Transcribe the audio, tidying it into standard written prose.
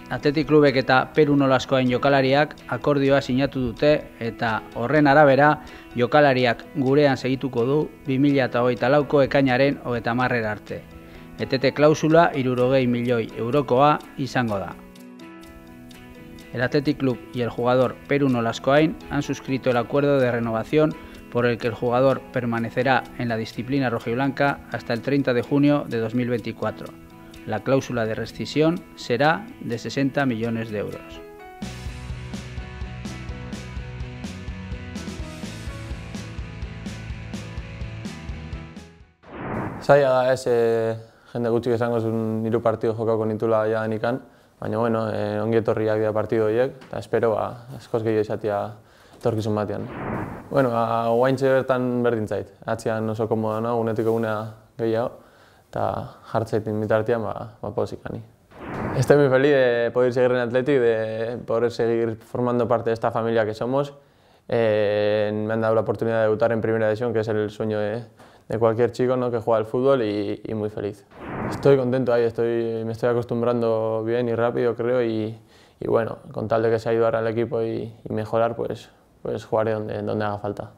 Athletic Klubek eta Peru Nolaskoen jokalariak akordioa sinatu dute eta horren arabera jokalariak gurean segituko du 2024ko ekainaren 30 arte. Etete klausula 60 milioi eurokoa izango da. El Athletic Club y el jugador Peru Nolaskoain han suscrito el acuerdo de renovación por el que el jugador permanecerá en la disciplina rojiblanca hasta el 30 de junio de 2024. La cláusula de rescisión será de 60 millones de euros. Zaila da ez, jende gutxik esango zuen 3 partido jokatuko nitula jadanikan, baina bueno, ongi etorriak dira partido horiek, eta espero askoz gehiago izatea etorkizun batean. Bueno, guaintxe bertan berdin zait, atzean oso komoda nago, unetik egunea gehiago, eta jartzaitin bitartean pozik ani. Estoy muy feliz de poder seguir en Athletic, de poder seguir formando parte de esta familia que somos. Me han dado la oportunidad de debutar en Primera División, que es el sueño de cualquier chico, ¿no?, que juega al fútbol, y muy feliz. Estoy contento ahí, me estoy acostumbrando bien y rápido, creo, y bueno, con tal de que se ayudara al equipo y mejorar, pues jugaré donde haga falta.